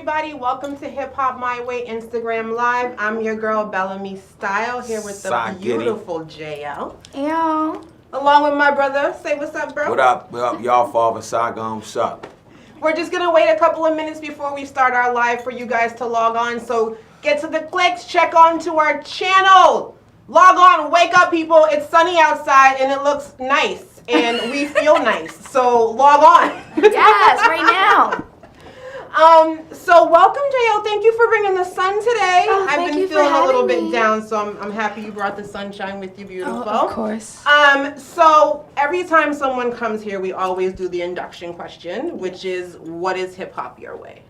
everybody. Welcome to Hip Hop My Way Instagram Live. I'm your girl Bellamy Style here with the beautiful Jayel. Yeah. Along with my brother. Say what's up, bro. What up? What up, y'all? Father Saigon, what's up? We're just gonna wait a couple of minutes before we start our live for you guys to log on. So get to the clicks, check on to our channel. Log on, wake up, people. It's sunny outside and it looks nice and we feel nice. So log on. Yes, right now. So welcome, Jayel. Thank you for bringing the sun today. Oh, I've been feeling a little bit down, so I'm happy you brought the sunshine with you, beautiful. Oh, of course. So every time someone comes here, we always do the induction question, which is, what is hip hop your way?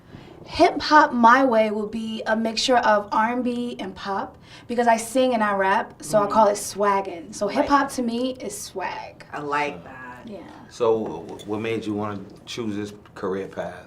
Hip Hop My Way will be a mixture of R&B and pop because I sing and I rap, so I call it swaggin'. So hip hop to me is swag. I like that. Yeah. So what made you want to choose this career path?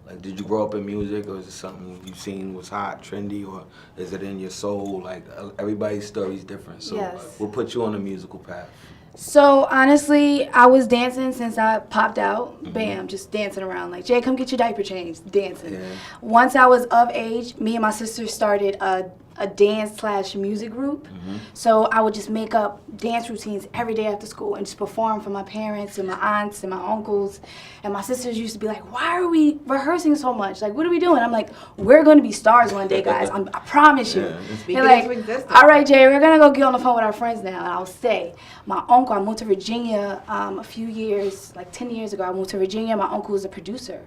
Like, did you grow up in music, or is it something you've seen was hot, trendy, or is it in your soul? Like, everybody's story is different. So Yes. what put you on a musical path? So honestly, I was dancing since I popped out. Bam, just dancing around like, Jay, come get your diaper changed, dancing. Yeah. Once I was of age, me and my sister started a dance/music group. So I would just make up dance routines every day after school and just perform for my parents and my aunts and my uncles. And my sisters used to be like, why are we rehearsing so much? Like, what are we doing? I'm like, we're going to be stars one day, guys. I promise you. Speaking They're like, into existence. all right, Jay, we're going to go get on the phone with our friends now. And I'll stay. My uncle, I moved to Virginia a few years, like 10 years ago. I moved to Virginia. My uncle was a producer.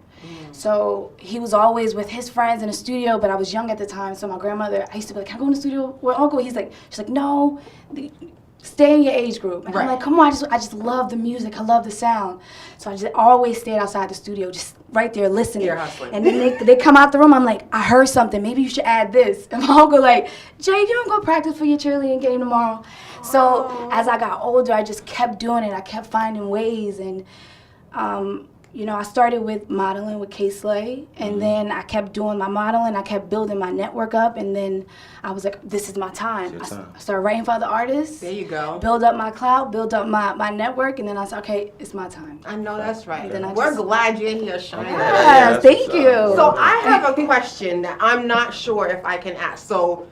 So he was always with his friends in the studio, but I was young at the time. So my grandmother, I used to be like, can I go in the studio with Uncle? She's like, no, stay in your age group. And I'm like, come on, I just love the music. I love the sound. So I just always stayed outside the studio, just right there listening. You're hustling. And then they come out the room. I'm like, I heard something. Maybe you should add this. And my uncle like, Jay, you don't go practice for your cheerleading game tomorrow. So as I got older, I just kept doing it. I kept finding ways. And you know, I started with modeling with K-Slay, and then I kept doing my modeling. I kept building my network up, and then I was like, this is my time. I started writing for other artists. There you go. Build up my clout, build up my network, and then I said, okay, it's my time. I know that's right. And then We're glad you're here, Sean. Yes, thank you. So I have a question that I'm not sure if I can ask. So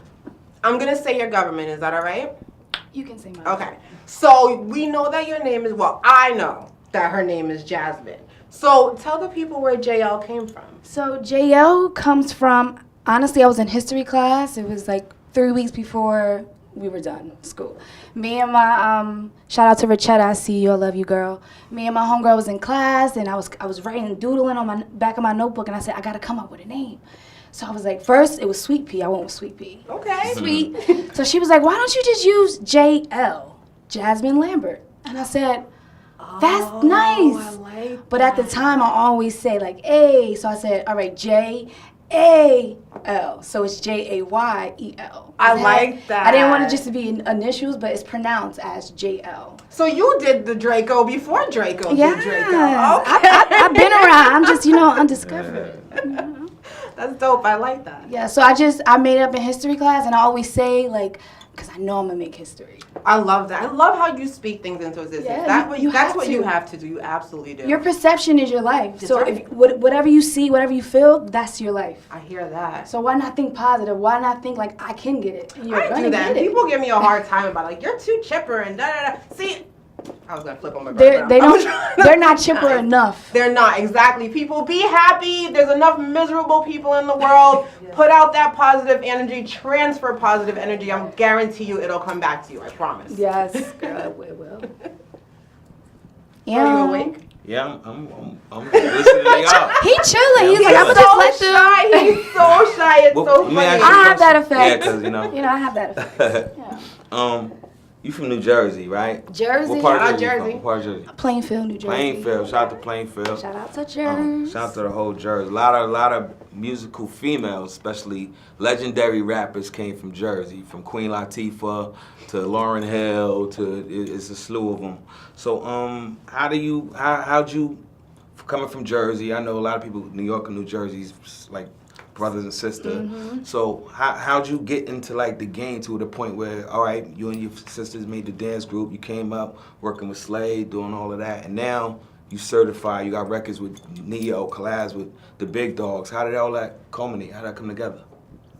I'm going to say your government. Is that all right? You can say mine. Okay. So we know that your name is, well, I know that her name is Jasmine. So tell the people where Jayel came from. So Jayel comes from, honestly, I was in history class. It was like 3 weeks before we were done school. Me and my, shout out to Richetta, I see you, I love you, girl. Me and my homegirl was in class, and I was writing, doodling on my back of my notebook, and I said, I gotta come up with a name. So I was like, first it was Sweet Pea. I went with Sweet Pea. Okay. Sweet. So she was like, why don't you just use Jayel, Jasmine Lambert? And I said, that's nice. I like but at the time, I always say like A. So I said, all right, J-A-L. So it's J-A-Y-E-L. I like that. I didn't want it just to be initials, but it's pronounced as J-L. So you did the Draco before Draco did Draco. Okay. I've been around. I'm just, undiscovered. That's dope. I like that. Yeah, so I made it up in history class, and I always say like, because I know I'm going to make history. I love that. I love how you speak things into existence. Yeah, That's what you have to do. You absolutely do. Your perception is your life. That's so right. if whatever you see, whatever you feel, that's your life. I hear that. So why not think positive? Why not think like I can get it? And I do that. Get it. People give me a hard time about it. Like, you're too chipper and da-da-da. See, I was going to flip on my They're not chipper enough. They're not, exactly. People, be happy. There's enough miserable people in the world. Put out that positive energy. Transfer positive energy. I guarantee you it'll come back to you. I promise. Yes, girl, it will. Yeah. Are you awake? Yeah, I'm listening to y'all. He chilling. He's like, I'm so just let them. shy. He's so shy. It's Well, so let me funny. ask I you a have that question. effect. Yeah, because I have that effect. Yeah. You from New Jersey, right? Jersey. What part of Jersey. Jersey? What part of Jersey? Plainfield, New Jersey. Plainfield. Shout out to Plainfield. Shout out to Jersey. Shout out to the whole Jersey. A lot of musical females, especially legendary rappers, came from Jersey. From Queen Latifah to Lauryn Hill to it's a slew of them. So how'd you coming from Jersey? I know a lot of people New York and New Jersey's like brothers and sisters. So how'd you get into like the game to the point where, all right, you and your sisters made the dance group, you came up working with Slade, doing all of that, and now you certified, you got records with Neo, Collabs with the big dogs. How did all that culminate? How did that come together?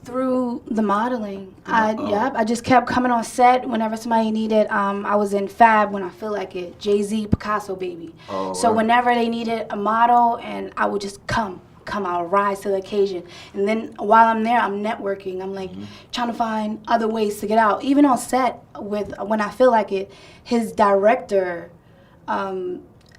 Through the modeling. I just kept coming on set whenever somebody needed. I was in Fab when I feel like it. Jay-Z, Picasso, baby. So whenever they needed a model, and I would just come, I'll rise to the occasion. And then while I'm there, I'm networking. I'm like trying to find other ways to get out. Even on set with when I feel like it, his director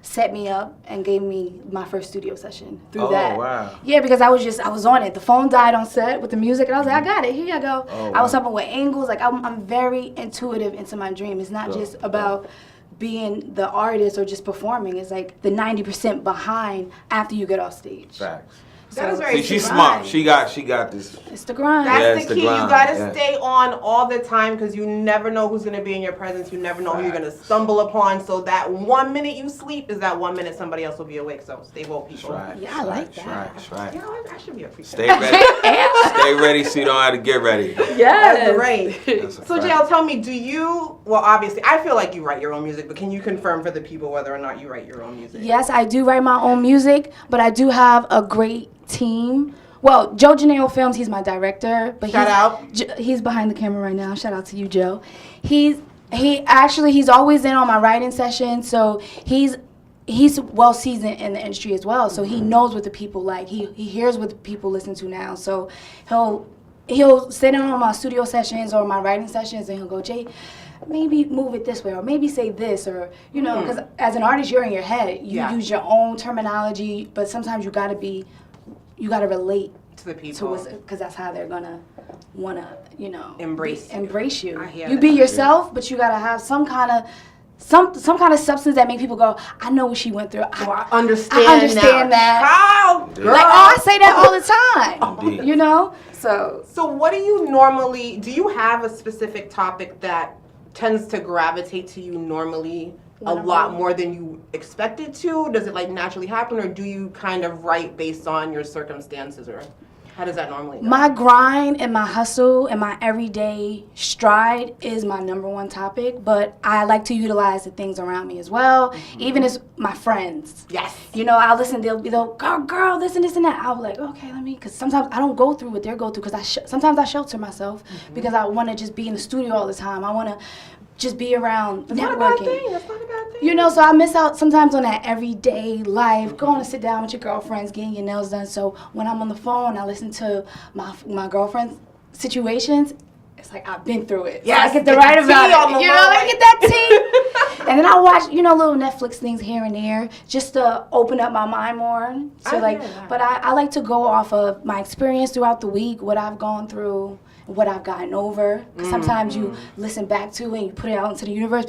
set me up and gave me my first studio session through that. Wow. Yeah, because I was on it. The phone died on set with the music, and I was like, I got it. Here you go. I was helping with angles. Like I'm very intuitive into my dream. It's not just about being the artist or just performing. It's like the 90% behind after you get off stage. Facts. That is very See, she's smart. She got this. It's the grind. That's the key. grind. You gotta stay on all the time because you never know who's gonna be in your presence. You never know who you're gonna stumble upon. So that 1 minute you sleep is that 1 minute somebody else will be awake. So stay woke, people. Yeah, I like that. Right. You know, I should be a preacher. Stay ready. Stay ready so you don't have to get ready. That's great. That's a So fact. Jayel, tell me, do you? Well, obviously, I feel like you write your own music, but can you confirm for the people whether or not you write your own music? Yes, I do write my own music, but I do have a great team. Well, Joe Janelle Films, he's my director. But he's behind the camera right now. Shout out to you, Joe. He's always in on my writing session, so he's well seasoned in the industry as well. So he knows what the people like. He hears what the people listen to now. So he'll sit in on my studio sessions or my writing sessions, and he'll go, Jay, maybe move it this way, or maybe say this, or because as an artist, you're in your head. You use your own terminology, but sometimes you gotta relate to the people, because that's how they're gonna wanna embrace you. You be yourself, but you gotta have some kind of substance that make people go, I know what she went through. I understand that. How? Girl. Like, I say that all the time. So what do you normally? Do you have a specific topic that tends to gravitate to you normally a lot more than you expected to? Does it like naturally happen, or do you kind of write based on your circumstances, or how does that normally go? My grind and my hustle and my everyday stride is my #1 topic, but I like to utilize the things around me as well, even as my friends. Yes. I'll listen, they'll girl, this and this and that. I'll be like, okay, because sometimes I don't go through what they're going through, because sometimes I shelter myself because I want to just be in the studio all the time. I want to just be around networking. Not a bad thing. That's not a bad thing. So I miss out sometimes on that everyday life, going to sit down with your girlfriends, getting your nails done. So when I'm on the phone, I listen to my girlfriend's situations. It's like I've been through it. Yeah, so I get to write about it. I get that tea. And then I watch, little Netflix things here and there just to open up my mind more. So but I like to go off of my experience throughout the week, what I've gone through, what I've gotten over. Because sometimes you listen back to it and you put it out into the universe.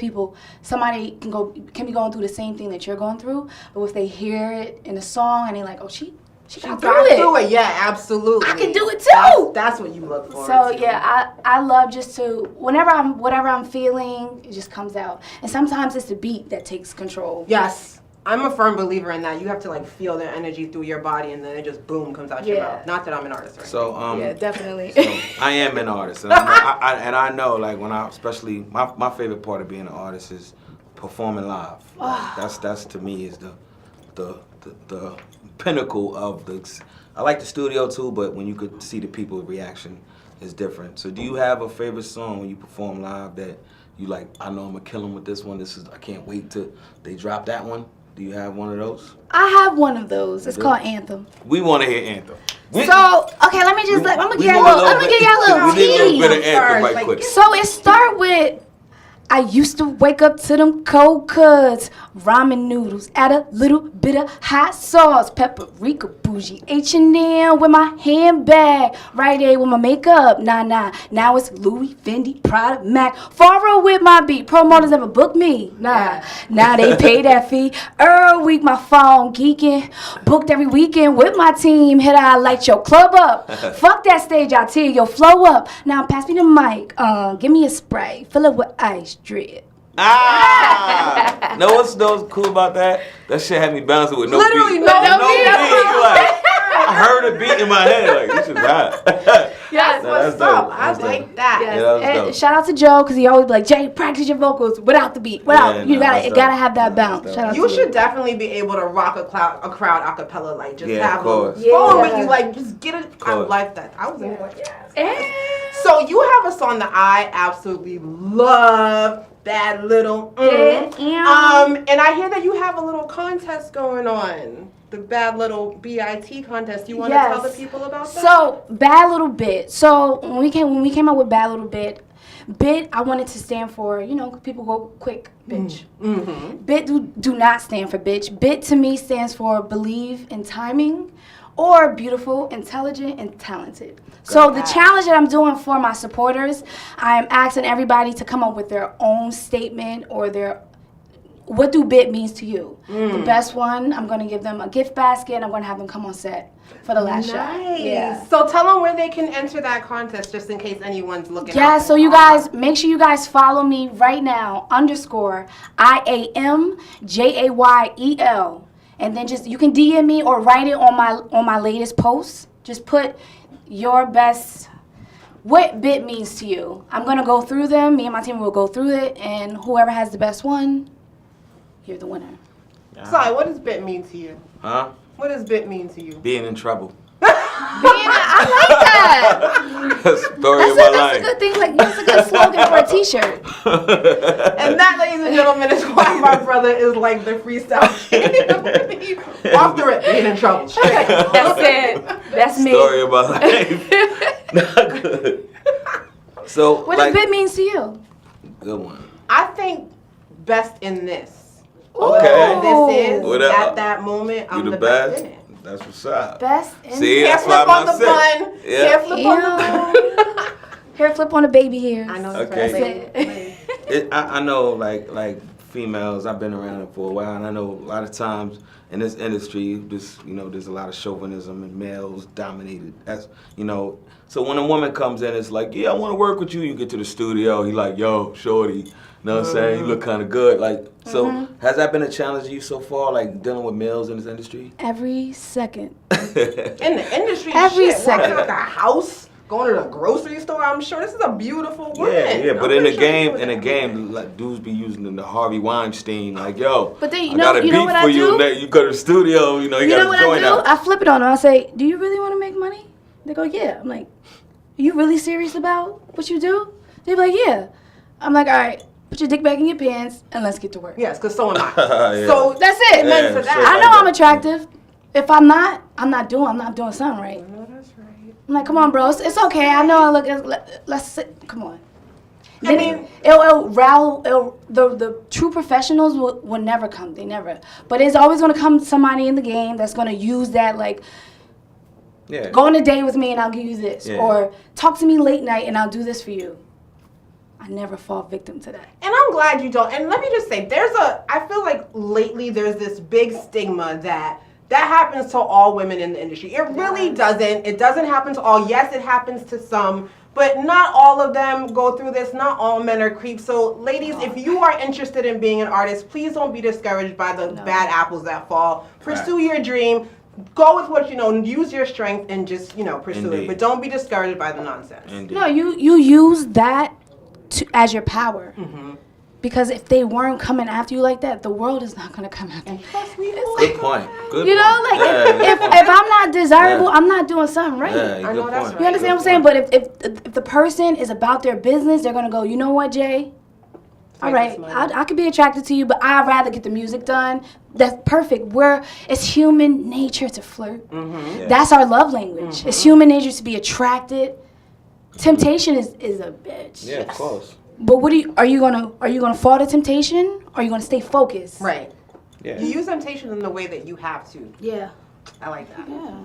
Somebody can be going through the same thing that you're going through, but if they hear it in a song and they're like, oh, she got through it. Yeah, absolutely. I can do it too. That's what you look for. So yeah, I love just to whatever I'm feeling, it just comes out. And sometimes it's the beat that takes control. Yes. I'm a firm believer in that. You have to feel the energy through your body, and then it just boom comes out your mouth. Not that I'm an artist, right? So yeah, definitely. So I am an artist, and I know especially my favorite part of being an artist is performing live. That's to me is the pinnacle of the. I like the studio too, but when you could see the people's reaction is different. So do you have a favorite song when you perform live that you like? I know I'm gonna kill them with this one. I can't wait till they drop that one. Do you have one of those? I have one of those. It's called Anthem. We want to hear Anthem. I'm gonna give y'all a little We need a little bit of tea. Anthem right quick. So it start with, I used to wake up to them cold cuts, ramen noodles, add a little bit of hot sauce, paprika, bougie, H&M with my handbag, Rite Aid with my makeup, nah, now it's Louis, Fendi, Prada, Mac, Farrell with my beat, promoters never booked me, now they pay that fee, every week my phone geeking, booked every weekend with my team, hit I light your club up, fuck that stage, I tear your flow up, now pass me the mic, give me a spray, fill it with ice, drip. Know what's cool about that? That shit had me bouncing with no Literally beat. no beat. Like, I heard a beat in my head. Like, this is hot. Yes. What's dope. up? I That's dope. like that. Yes. Yeah, that was And dope. shout out to Joe because he always be like, Jay, practice your vocals without the beat. Yeah, You no, that's gotta dope. have that That's bounce. dope. Shout out You to should definitely be able to rock a crowd a cappella, like just Yeah, of have a course. phone Yeah. with you, like just get it. I course. like that. I was in like, yes. Eh. So you have a song that I absolutely love, Bad Lil. And I hear that you have a little contest going on, the Bad Lil BIT contest. You want to Yes. tell the people about that? So Bad Lil BIT. So when we came up with Bad Lil BIT, BIT I wanted to stand for, people go quick, bitch. Mm-hmm. BIT do not stand for bitch. BIT to me stands for believe in timing, or beautiful, intelligent, and talented. So the challenge that I'm doing for my supporters, I'm asking everybody to come up with their own statement or what do BIT means to you? The best one, I'm going to give them a gift basket, and I'm going to have them come on set for the last show. Nice. Yeah. So tell them where they can enter that contest, just in case anyone's looking. Yeah, out so for you it. guys, make sure you guys follow me right now, _IAMJAYEL. And then you can DM me or write it on my latest post. Just put your best, what BIT means to you. I'm going to go through them. Me and my team will go through it. And whoever has the best one, you're the winner. Sorry, what does BIT mean to you? Huh? What does BIT mean to you? Being in trouble. I like that. Story of my That's a life. good thing. Like, that's a good slogan for a t-shirt. And that, ladies and gentlemen, is why my brother is like the freestyle king. Off the rip, being in trouble. That's it. That's me. Story of my life. Not good. So, What does BIT means to you? Good one. I think best in this. Okay. This is Whatever. at that moment. I'm You the the best best? in it. That's what's up. Best in See, Hair that's why flip I'm on the not sick. bun. Yeah. Hair flip on the bun. Hair flip on the baby hairs. I know. Okay. That's right. I know, like females. I've been around it for a while, and I know a lot of times in this industry, there's a lot of chauvinism and males dominated. So when a woman comes in, it's like, yeah, I want to work with you. You get to the studio, he like, yo, shorty. You know what I'm saying? You look kind of good. So has that been a challenge to you so far, like dealing with males in this industry? Every second. In the industry, Every shit, second. working at the house, going to the grocery store. I'm sure this is a beautiful woman. Yeah, but I'm in the pretty sure you game, like dudes be using the Harvey Weinstein, like, yo, But then, I got a beat what for I you. do? You go to the studio, you You know got what to join I do? out. I flip it on them. I say, do you really want to make money? They go, yeah. I'm like, are you really serious about what you do? They be like, yeah. I'm like, all right, put your dick back in your pants and let's get to work. Yes, because so am I. Yeah. So That's it. meant for Yeah, that. sure. I know I'm attractive. If I'm not doing something right. No, that's right. I'm like, come on, bro. It's okay. I know I look. Let's sit. Come on. I mean, The true professionals will never come. They never. But it's always going to come somebody in the game that's going to use that, like, Yeah. go on a date with me and I'll give you this. Yeah. Or talk to me late night and I'll do this for you. I never fall victim to that. And I'm glad you don't. And let me just say, I feel like lately there's this big stigma that happens to all women in the industry. It really doesn't. It doesn't happen to all. Yes, it happens to some, but not all of them go through this. Not all men are creeps. So ladies, if you are interested in being an artist, please don't be discouraged by the bad apples that fall. Pursue your dream. Go with what you know. Use your strength and just, pursue Indeed. it. But don't be discouraged by the nonsense. Indeed. No, you use that as your power. Mm-hmm. Because if they weren't coming after you like that, the world is not going to come after you. And trust me, Good point. Good You know, point. like, Yeah, if good I'm not desirable, I'm not doing something right. Yeah, I know good that's point. right. You understand what I'm saying? But if the person is about their business, they're going to go, you know what, Jay? All Make right, this money. I could be attracted to you, but I'd rather get the music done. That's perfect. It's human nature to flirt. Yeah. That's our love language. It's human nature to be attracted. Temptation is a bitch. Yeah, of course. But are you gonna fall to temptation, or are you gonna stay focused? Right. Yeah. You use temptation in the way that you have to. Yeah. I like that. Yeah.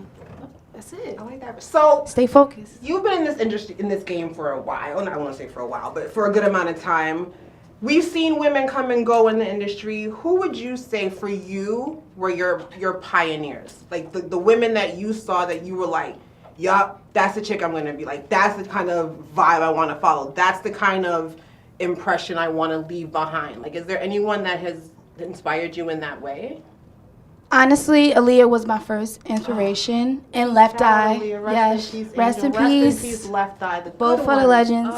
That's it. I like that. So Stay focused. you've been in this industry, in this game for a while. And I want to say for a while, but for a good amount of time. We've seen women come and go in the industry. Who would you say for you were your pioneers? Like the women that you saw that you were like, yup, that's the chick I'm going to be like. That's the kind of vibe I want to follow. That's the kind of impression I want to leave behind. Like, is there anyone that has inspired you in that way? Honestly, Aaliyah was my first inspiration. And Left Eye. Rest in peace, Rest in Angel. Rest in peace. peace, Left Eye. The Both good for the ones. legends.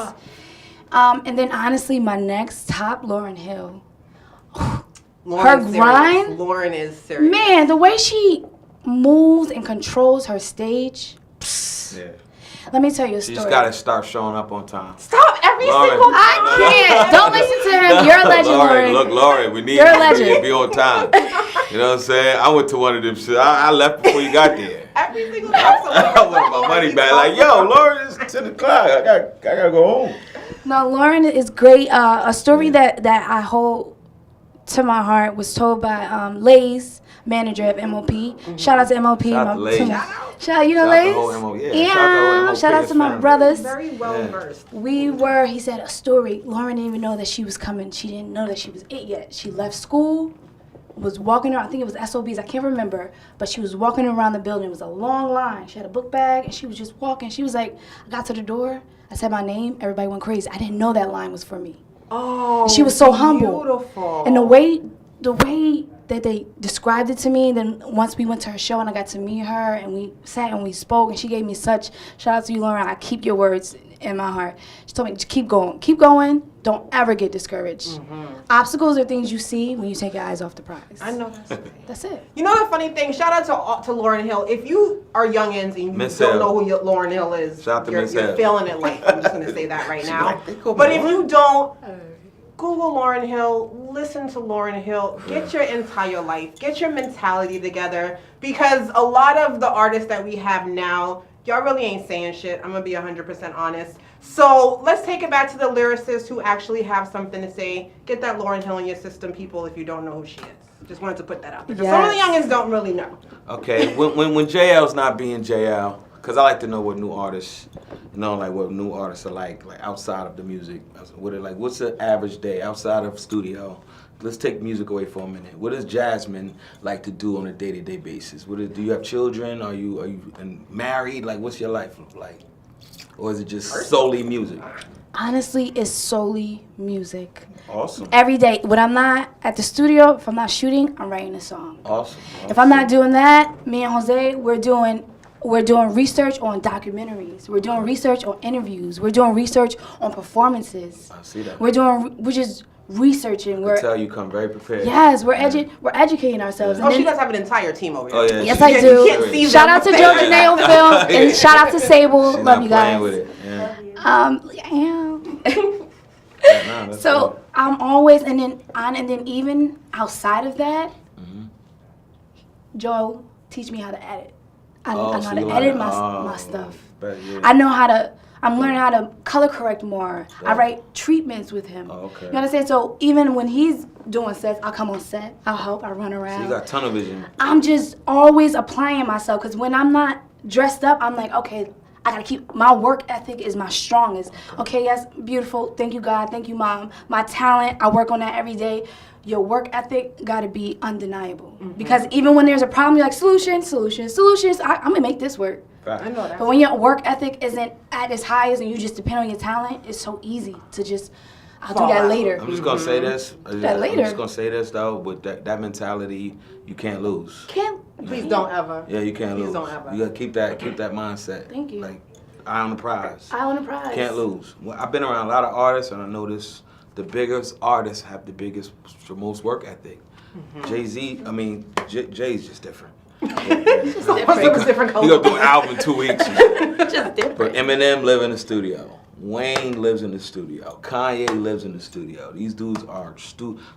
Ugh. And then honestly, my next top, Lauryn Hill. Lauren Her is serious. grind? Lauren is serious. Man, the way she moves and controls her stage. Psst. Yeah. Let me tell you a She story. just gotta start showing up on time. Stop every Lauren. single I can't. Don't listen to him. You're a legend, Lauren. Look, Lauren, we need You're a you legend. to be on time. You know what I'm saying? I went to one of them shit. I left before you got there. Every single time. I wanted my money back. Like, yo, Lauren, it's 10 o'clock. I gotta go home. No, Lauren is great. A story that I hold to my heart was told by Lay's manager of MOP. Shout out to MOP. Shout out to Lay's. Shout out, you know Shout out to Lay's? whole MOP. Yeah, Yeah, shout out to whole MOP shout out to my family. brothers. Very well versed. He said a story. Lauren didn't even know that she was coming. She didn't know that she was it yet. She left school, was walking around, I think it was SOBs, I can't remember, but she was walking around the building. It was a long line. She had a book bag, and she was just walking. She was like, I got to the door, I said my name, everybody went crazy. I didn't know that line was for me. Oh, She was so humble. Beautiful. And the way that they described it to me, then once we went to her show and I got to meet her and we sat and we spoke and she gave me such, shout out to you, Lauren, I keep your words in my heart. She told me, just keep going, don't ever get discouraged. Obstacles are things you see when you take your eyes off the prize. I know That's it. You know the funny thing? Shout out to Lauryn Hill. If you are youngins and you Miss don't Hill. know who Lauryn Hill is, Shout out to you're Miss Hill. feeling it late. I'm just gonna say that right now. like, they call me But if Lauryn. you don't, Google Lauryn Hill, listen to Lauryn Hill, get your entire life, get your mentality together, because a lot of the artists that we have now, y'all really ain't saying shit. I'm gonna be 100% honest. So let's take it back to the lyricists who actually have something to say. Get that Lauryn Hill in your system, people, if you don't know who she is. Just wanted to put that out there. 'Cause some of the youngins don't really know. Okay, when Jayel's not being Jayel, because I like to know what new artists, what new artists are like outside of the music. What's the average day outside of studio? Let's take music away for a minute. What does Jasmine like to do on a day-to-day basis? Do you have children? Are you married? Like, what's your life look like? Or is it just solely music? Honestly, it's solely music. Awesome. Every day, when I'm not at the studio, if I'm not shooting, I'm writing a song. Awesome. If I'm not doing that, me and Jose, we're doing research on documentaries. We're doing research on interviews. We're doing research on performances. I see that. We're just researching. I tell you come very prepared. Yes, we're educating ourselves. Yeah. And Oh, she then- does have an entire team over Oh, here. yeah. Yes, I do. You can't see Shout them. out to Joe Janelle Film and shout out to Sable. She's Love not you playing guys. with it. Yeah. I am. Yeah, nah, that's So dope. I'm always and then even outside of that, Joe teach me how to edit. I know how so to you edit learn- my stuff. But yeah. I know how to. I'm learning how to color correct more. I Yeah. write treatments with him. Oh, okay. You understand? So even when he's doing sets, I'll come on set. I'll help. I run around. So you got tunnel vision. I'm just always applying myself because when I'm not dressed up, I'm like, okay, I gotta keep my work ethic is my strongest. Okay, yes, beautiful. Thank you, God. Thank you, Mom. My talent, I work on that every day. Your work ethic gotta be undeniable because even when there's a problem, you're like solutions. I'm gonna make this work. Fact. I know that. But when your work ethic isn't at its highest and you just depend on your talent, it's so easy to just, I'll do that later. I'm just gonna say this. That later. I'm just gonna say this though. With that mentality, you can't lose. Please don't ever. Yeah, you can't Please lose. don't ever. You gotta keep that mindset. Thank you. Like, eye on the prize. Eye on the prize. Can't lose. Well, I've been around a lot of artists, and I notice the biggest artists have the most work ethic. Jay-Z, Jay's just different. It's a different color. He gonna do an album in 2 weeks. Just different. But Eminem live in the studio. Wayne lives in the studio. Kanye lives in the studio. These dudes are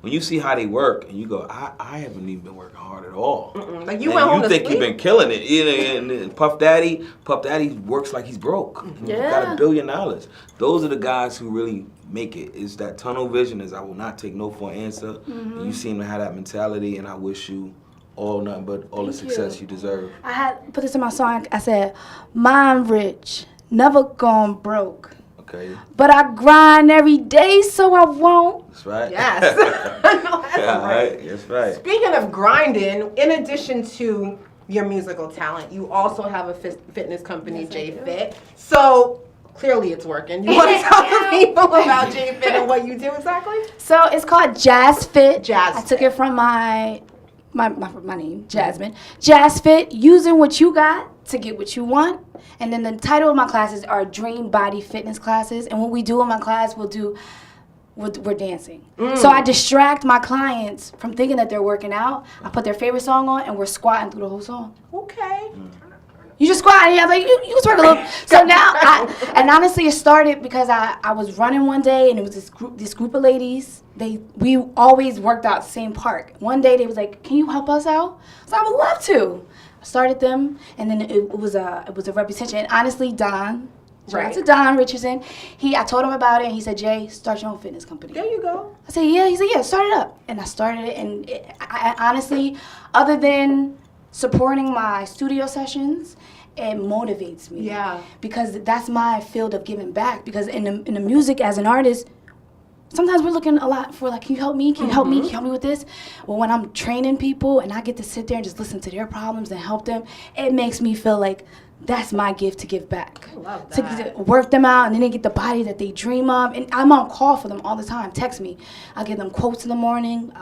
when you see how they work, and you go, I haven't even been working hard at all. Like you And went home you to think sleep. you've been killing it. You know, and Puff Daddy works like he's broke. He's got $1 billion. Those are the guys who really make it. It's that tunnel vision. Is I will not take no for an answer. And you seem to have that mentality, and I wish you nothing but all the success you deserve. I had put this in my song. I said, "Mind rich, never gone broke, Okay, but I grind every day so I won't." that's right. Yes. I know that's Yeah, right. right. That's right. Speaking of grinding, in addition to your musical talent, you also have a fitness company, JFit. So clearly it's working. You want to tell the people about JFit and what you do exactly? So it's called Jazz Fit. Jazz I took Fit. it from my my name, Jasmine. Jazz Fit, using what you got to get what you want. And then the title of my classes are Dream Body Fitness classes. And what we do in my class, we're dancing. So I distract my clients from thinking that they're working out. I put their favorite song on, and we're squatting through the whole song. Okay. You just squat, and I'm like, you twerk a little. So now, and honestly, it started because I was running one day, and it was this group of ladies. We always worked out the same park. One day, they was like, can you help us out? So I would love to. I started them, and then it was a reputation. And honestly, Don, shout out to Don Richardson, I told him about it, and he said, Jay, start your own fitness company. There you go. I said, yeah. He said, yeah, start it up. And I started it, and I honestly, other than supporting my studio sessions, it motivates me. Yeah. Because that's my field of giving back. Because in the music, as an artist, sometimes we're looking a lot for, like, can you help me? Can you help me? Can you help me with this? Well, when I'm training people and I get to sit there and just listen to their problems and help them, it makes me feel like that's my gift to give back. I love that. To work them out, and then they get the body that they dream of. And I'm on call for them all the time. Text me. I give them quotes in the morning,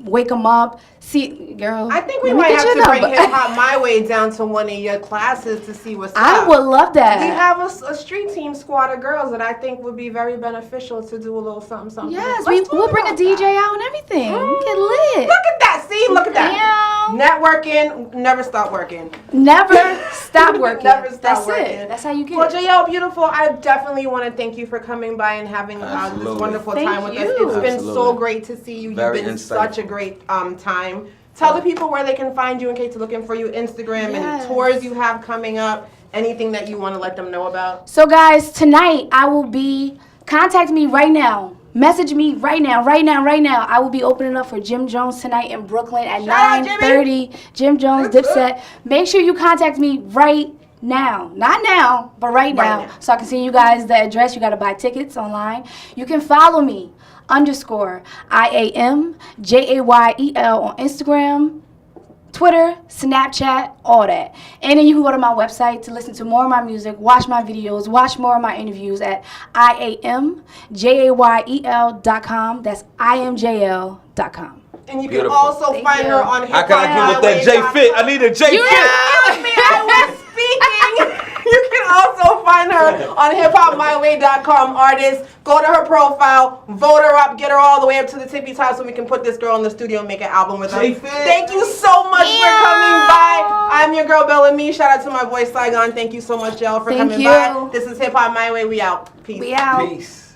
wake them up. See, girl. I think we might have to bring HipHopMyWay down to one of your classes to see what's up. I would love that. We have a street team squad of girls that I think would be very beneficial to do a little something. Yes, we'll bring a DJ out and everything. We get lit. Look at that. See, look at that. Damn. Networking, never stop working. Never stop working. Never stop That's working. it. That's how you get Well, it. Jayel, beautiful. I definitely want to thank you for coming by and having this wonderful time with us. It's been so great to see you. Very You've been insightful. such a great time. Tell the people where they can find you in case they're looking for you, Instagram, and tours you have coming up. Anything that you want to let them know about? So, guys, tonight I will be, contact me right now. Message me right now. I will be opening up for Jim Jones tonight in Brooklyn at 9:30. Jim Jones, Dipset. Make sure you contact me right now. Not now, but right now. So I can send you guys the address. You got to buy tickets online. You can follow me, _IAM JAYEL on Instagram, Twitter, Snapchat, all that. And then you can go to my website to listen to more of my music, watch my videos, watch more of my interviews at IAMJAYEL.com. That's IMJL.com. And you can also find her on HipHopMyWay. How can I get with that J Fit? I need a J Fit. Excuse me, I was speaking. You can also find her on HipHopMyWay.com, artist. Go to her profile, vote her up, get her all the way up to the tippy top so we can put this girl in the studio and make an album with her. Thank you so much for coming by. I'm your girl, Bella Me. Shout out to my boy, Saigon. Thank you so much, Jayel, for coming by. This is HipHopMyWay. We out. Peace. We out. Peace.